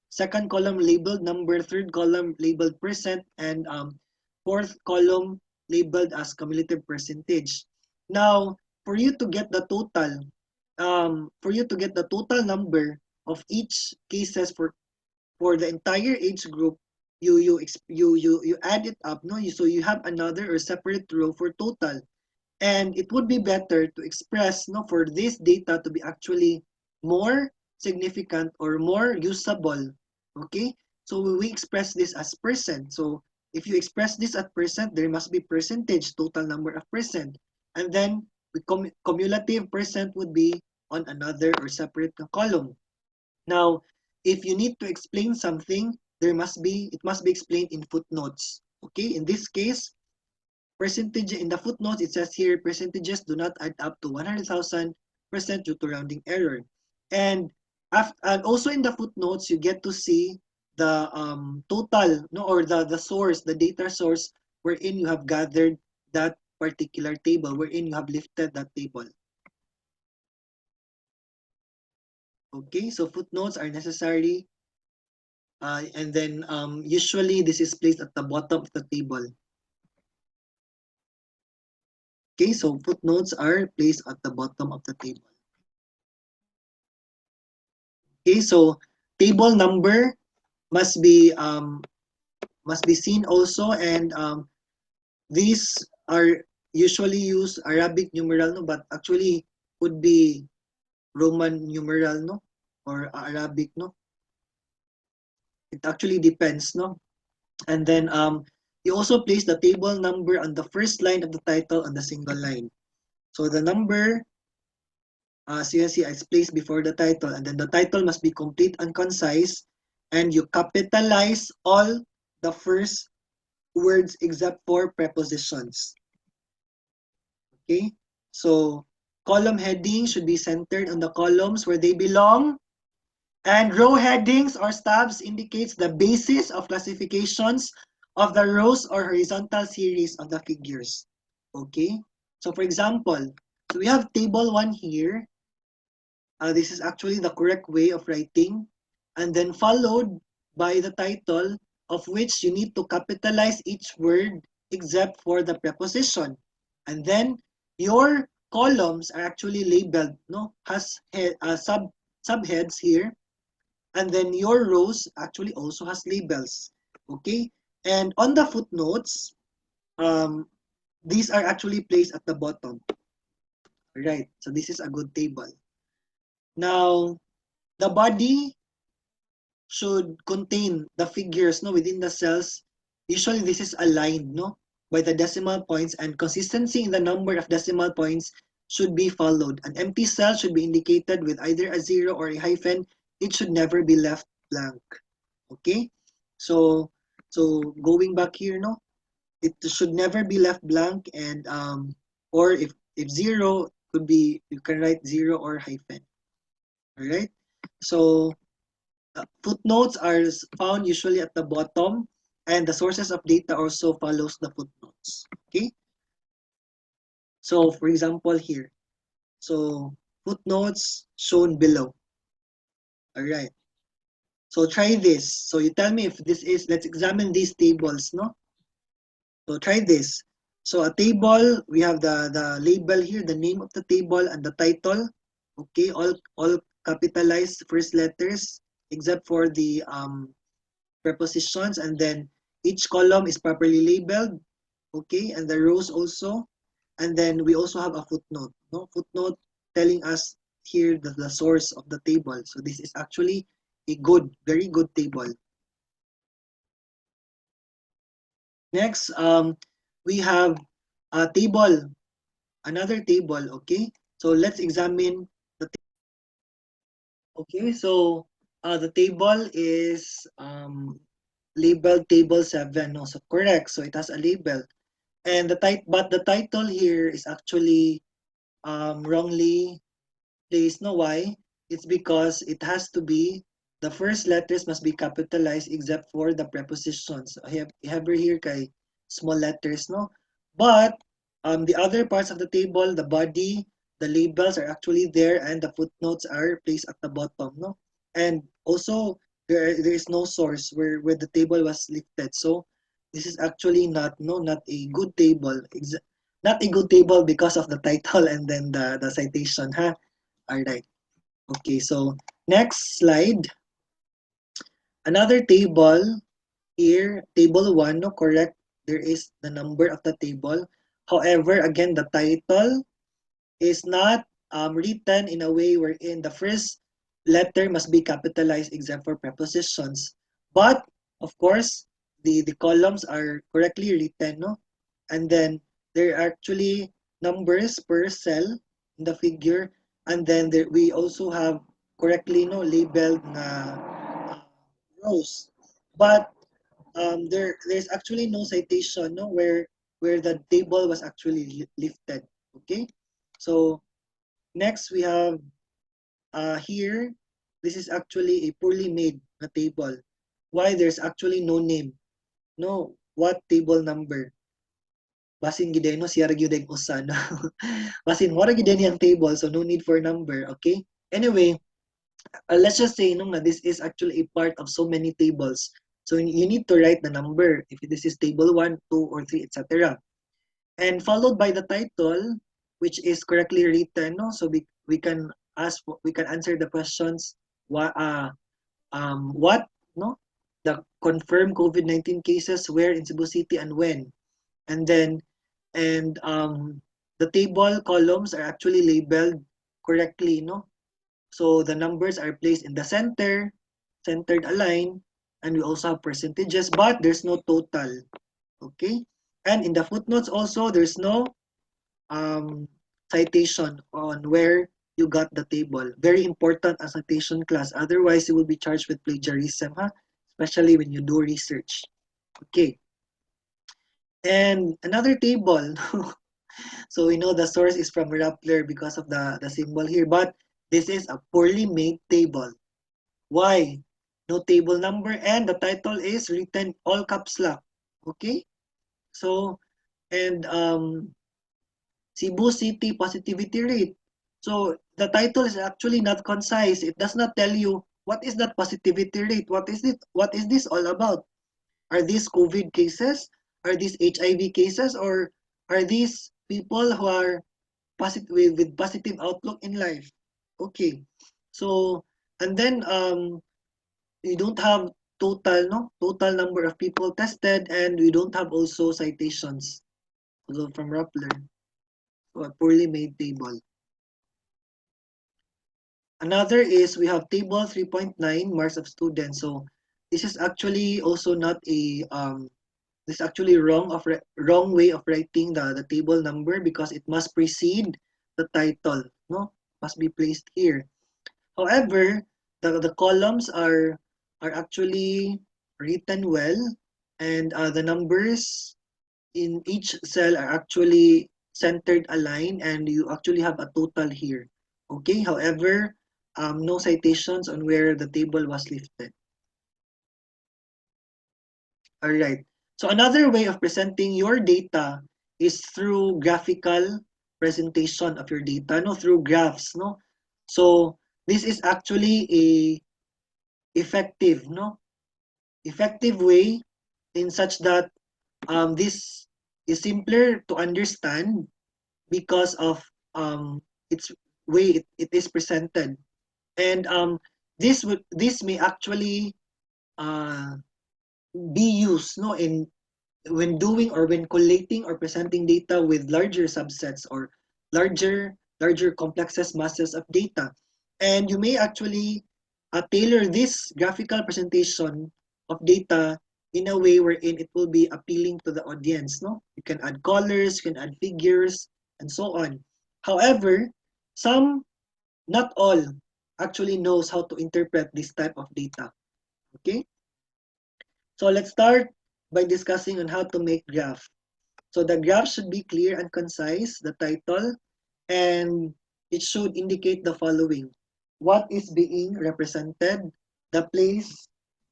second column labeled number, third column labeled percent, and fourth column labeled as cumulative percentage. Now, for you to get the total, number of each cases for the entire age group, you add it up, no? So you have another or separate row for total, and it would be better to express, no, for this data to be actually more significant or more usable. Okay, so we express this as percent. So if you express this at percent, there must be percentage, total number of percent, and then cumulative percent would be on another or separate column. Now, if you need to explain something, it must be explained in footnotes. Okay, in this case, percentage in the footnotes, it says here percentages do not add up to 100,000% due to rounding error. And and also in the footnotes, you get to see the total, no, or the source, the data source wherein you have gathered that particular table, wherein you have lifted that table. Okay, so footnotes are necessary, and then usually this is placed at the bottom of the table. Okay, so footnotes are placed at the bottom of the table. Okay, so table number must be seen also, and these are usually use Arabic numeral, no, but actually could be Roman numeral, no, or Arabic, no. It actually depends, no. And then you also place the table number on the first line of the title on the single line. So the number, so you see, it's placed before the title, and then the title must be complete and concise, and you capitalize all the first words except for prepositions. Okay, so column heading should be centered on the columns where they belong, and row headings or stabs indicates the basis of classifications of the rows or horizontal series of the figures. Okay, so for example, so we have table 1 here. This is actually the correct way of writing, and then followed by the title, of which you need to capitalize each word except for the preposition. And then your columns are actually labeled, no, has subheads here, and then your rows actually also has labels. Okay, and on the footnotes, these are actually placed at the bottom. Right, so this is a good table. Now, the body should contain the figures, no, within the cells. Usually this is aligned, no, by the decimal points, and consistency in the number of decimal points should be followed. An empty cell should be indicated with either a 0 or a hyphen. It should never be left blank. Okay, so going back here, no, it should never be left blank, and or if 0 could be, you can write 0 or hyphen. All right, so footnotes are found usually at the bottom, and the sources of data also follows the footnotes. Okay, so for example here, so footnotes shown below. All right, so try this. So you tell me if this is, let's examine these tables, no. So try this. So a table, we have the label here, the name of the table and the title. Okay, all capitalized first letters except for the prepositions, and then each column is properly labeled. Okay, and the rows also, and then we also have a footnote. No, footnote telling us here the source of the table. So this is actually a good, very good table. Next, we have a table, another table. Okay, so let's examine the. Okay, so the table is labeled table 7. No, so correct. So it has a label, and but the title here is actually wrongly placed. No, why? It's because it has to be, the first letters must be capitalized except for the prepositions. I have here kay small letters, no? But the other parts of the table, the body, the labels are actually there, and the footnotes are placed at the bottom, no? And also there is no source where the table was lifted. So this is actually not a good table. Not a good table because of the title and then the citation, ha? Alright. Okay, so next slide. Another table here, table 1, no, correct. There is the number of the table. However, again, the title is not written in a way wherein the first letter must be capitalized except for prepositions. But, of course, the columns are correctly written, no? And then there are actually numbers per cell in the figure, and then we also have correctly, no, labeled na rows. But there's actually no citation, no, where the table was actually lifted. Okay, so next we have here, this is actually a poorly made na table. Why? There's actually no name, no what table number. Basin gid no siya gyud ang usa no. Basin wala gid ang table, so no need for number. Okay. Anyway, let's just say no, na this is actually a part of so many tables. So you need to write the number if this is table 1, 2, or 3, etc. And followed by the title, which is correctly written. No? So we can we can answer the questions. What no the confirmed COVID-19 cases where in Cebu City and when, and then and the table columns are actually labeled correctly. No, so the numbers are placed in the center, centered align, and we also have percentages, but there's no total. Okay, and in the footnotes also there's no um, citation on where you got the table. Very important as citation class. Otherwise, you will be charged with plagiarism, huh? Especially when you do research. Okay. And another table. So we know the source is from Rappler because of the symbol here. But this is a poorly made table. Why? No table number and the title is written all caps lock. Okay? So, and Cebu City positivity rate. So the title is actually not concise. It does not tell you what is that positivity rate. What is it? What is this all about? Are these COVID cases? Are these HIV cases? Or are these people who are positive with positive outlook in life? Okay. So and then we don't have total no total number of people tested, and we don't have also citations. So from Rappler. So a poorly made table. Another is we have table 3.9 marks of students. So this is actually also not a this is actually wrong way of writing the table number because it must precede the title. No, must be placed here. However, the columns are actually written well, and the numbers in each cell are actually centered aligned, and you actually have a total here. Okay, however, no citations on where the table was lifted. All right. So another way of presenting your data is through graphical presentation of your data, no, through graphs, no. So this is actually a effective, no, effective way in such that this is simpler to understand because of its way it is presented, and this may actually uh, be used no in when doing or when collating or presenting data with larger subsets or larger complexes masses of data, and you may actually tailor this graphical presentation of data in a way wherein it will be appealing to the audience. No, you can add colors, you can add figures, and so on. However, some, not all, actually knows how to interpret this type of data. Okay, so let's start by discussing on how to make graph. So the graph should be clear and concise, the title, and it should indicate the following. What is being represented, the place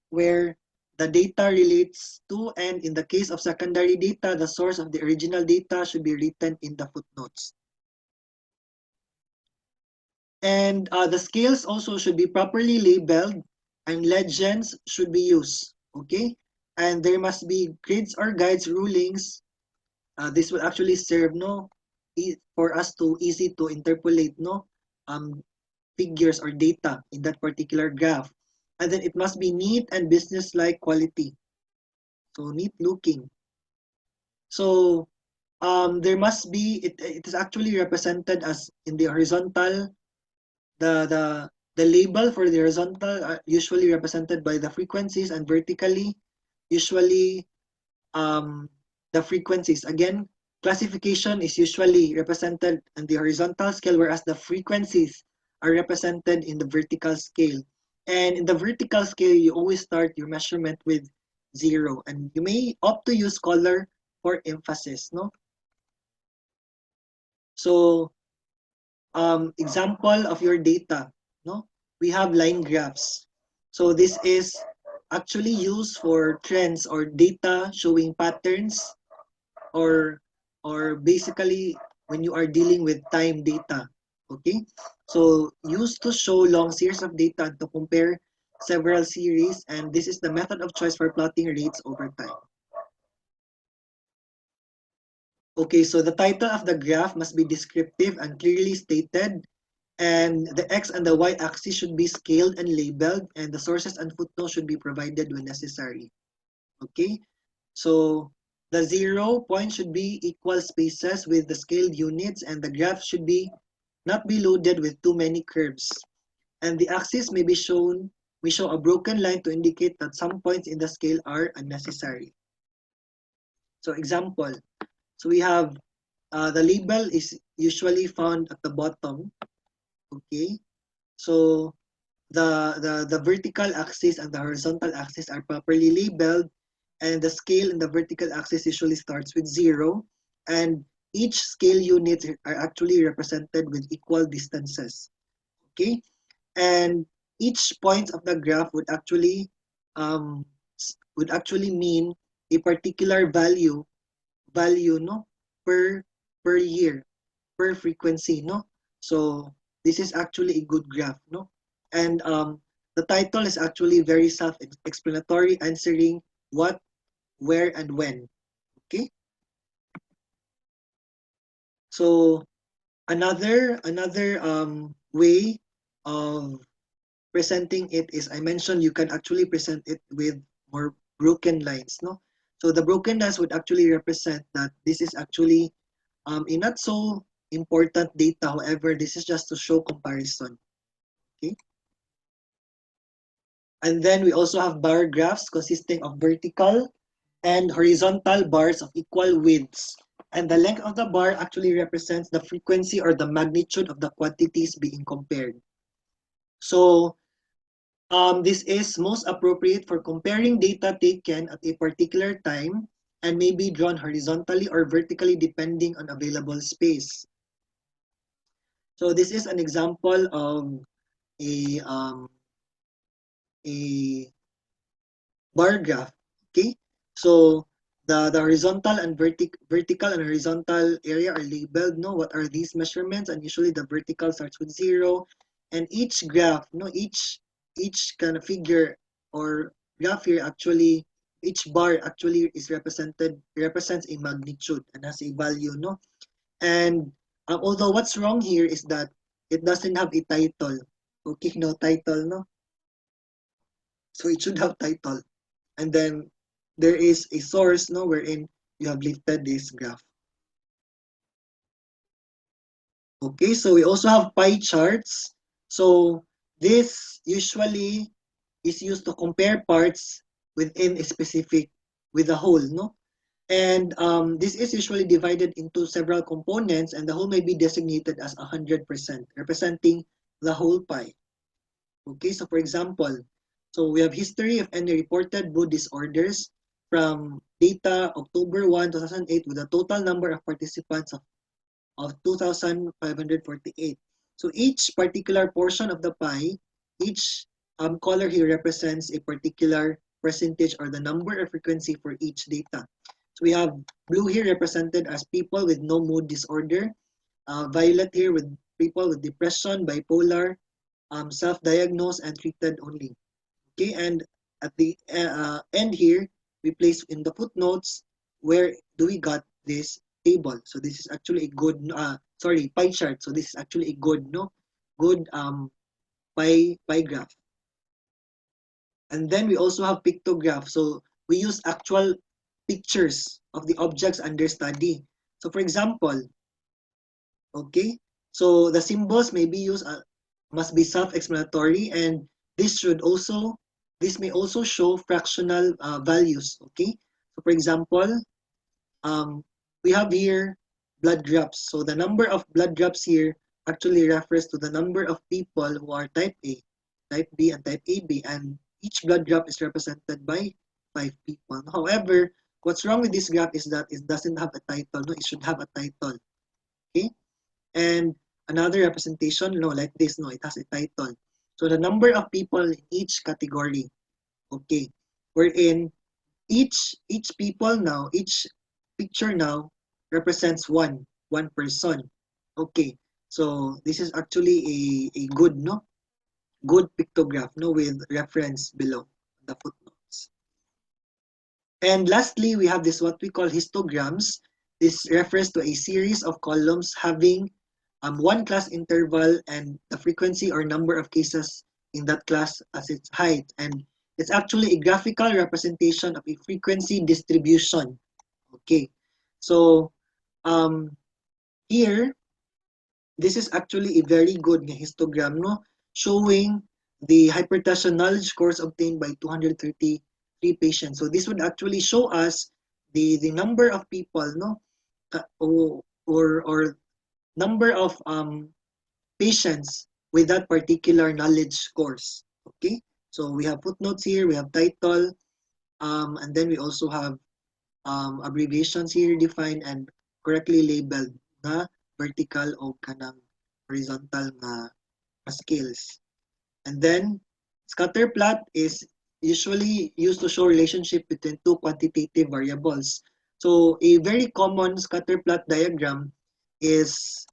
where the data relates to, and in the case of secondary data, the source of the original data should be written in the footnotes. And the scales also should be properly labeled, and legends should be used, okay? And there must be grids or guides, rulings. This will actually serve for us to easy to interpolate figures or data in that particular graph. And then it must be neat and business-like quality. So neat looking. So there must be it is actually represented as in the horizontal. The label for the horizontal are usually represented by the frequencies, and vertically usually the frequencies. Again, classification is usually represented in the horizontal scale, whereas the frequencies are represented in the vertical scale. And in the vertical scale, you always start your measurement with 0. And you may opt to use color for emphasis, no? So, example of your data, no? We have line graphs. So this is actually used for trends or data showing patterns, or basically when you are dealing with time data. Okay, so used to show long series of data to compare several series, and this is the method of choice for plotting rates over time. Okay, so the title of the graph must be descriptive and clearly stated, and the x and the y axis should be scaled and labeled, and the sources and footnotes should be provided when necessary. Okay, so the 0 point should be equal spaces with the scaled units, and the graph should be not be loaded with too many curves. And the axis may be shown, we show a broken line to indicate that some points in the scale are unnecessary. So example, so we have the label is usually found at the bottom. Okay, so the vertical axis and the horizontal axis are properly labeled, and the scale in the vertical axis usually starts with 0, and each scale units are actually represented with equal distances. Okay, and each point of the graph um, would actually mean a particular value, no, per year, per frequency, no. So this is actually a good graph, no. And the title is actually very self-explanatory, answering what, where, and when. Okay, so another way of presenting it is, I mentioned you can actually present it with more broken lines, no. So the broken lines would actually represent that this is actually a not so important data. However, this is just to show comparison. Okay, and then we also have bar graphs consisting of vertical and horizontal bars of equal widths. And the length of the bar actually represents the frequency or the magnitude of the quantities being compared. So this is most appropriate for comparing data taken at a particular time and may be drawn horizontally or vertically depending on available space. So this is an example of a, um, a bar graph. Okay, so the horizontal and vertical and horizontal area are labeled. No, what are these measurements? And usually the vertical starts with 0, and each graph, no, each kind of figure or graph here actually, each bar actually is represents a magnitude and has a value, no. And although what's wrong here is that it doesn't have a title. Okay, no title, no. So it should have title, and then there is a source, no, wherein you have lifted this graph. Okay, so we also have pie charts. So this usually is used to compare parts within a specific with the whole, no. And this is usually divided into several components, and the whole may be designated as 100%, representing the whole pie. Okay, so for example, so we have history of any reported blood disorders from data October 1, 2008, with a total number of participants of 2,548. So each particular portion of the pie, each color here represents a particular percentage or the number or frequency for each data. So we have blue here represented as people with no mood disorder, violet here with people with depression, bipolar, self-diagnosed and treated only. Okay, and at the end here, we place in the footnotes where do we got this table. So this is actually a good, pie chart. So this is actually a good, no, good pie graph. And then we also have pictograph. So we use actual pictures of the objects under study. So for example, okay, so the symbols may be used, must be self-explanatory, and this may also show fractional values. Okay, so for example, um, we have here blood drops. So the number of blood drops here actually refers to the number of people who are type A, type B, and type AB, and each blood drop is represented by 5 people. However, what's wrong with this graph is that it doesn't have a title. No, it should have a title. Okay? And another representation, no, like this, no, it has a title. So the number of people in each category. Okay. Wherein each people now, each picture now represents one person. Okay. So this is actually a good, no? Good pictograph, no, with reference below the footnotes. And lastly, we have this what we call histograms. This refers to a series of columns having one class interval and the frequency or number of cases in that class as its height. And it's actually a graphical representation of a frequency distribution. Okay. So here, this is actually a very good histogram, no? Showing the hypertension knowledge scores obtained by 233 patients. So this would actually show us the number of people, no? Or number of patients with that particular knowledge scores. Okay? So we have footnotes here, we have title, and then we also have abbreviations here defined and correctly labeled na vertical o kanang horizontal na scales. And then scatter plot is usually used to show relationship between two quantitative variables. So a very common scatter plot diagram is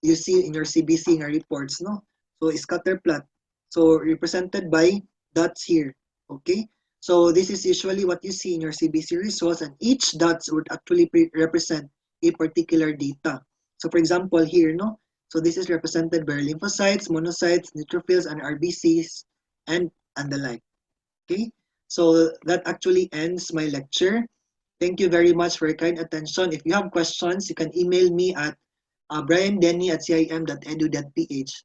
you see in your CBC reports, no? So scatter plot. So represented by dots here. Okay? So this is usually what you see in your CBC results, and each dots would actually represent a particular data. So for example here, no? So this is represented by lymphocytes, monocytes, neutrophils, and RBCs, and the like. Okay? So that actually ends my lecture. Thank you very much for your kind attention. If you have questions, you can email me at briandenny@cim.edu.ph.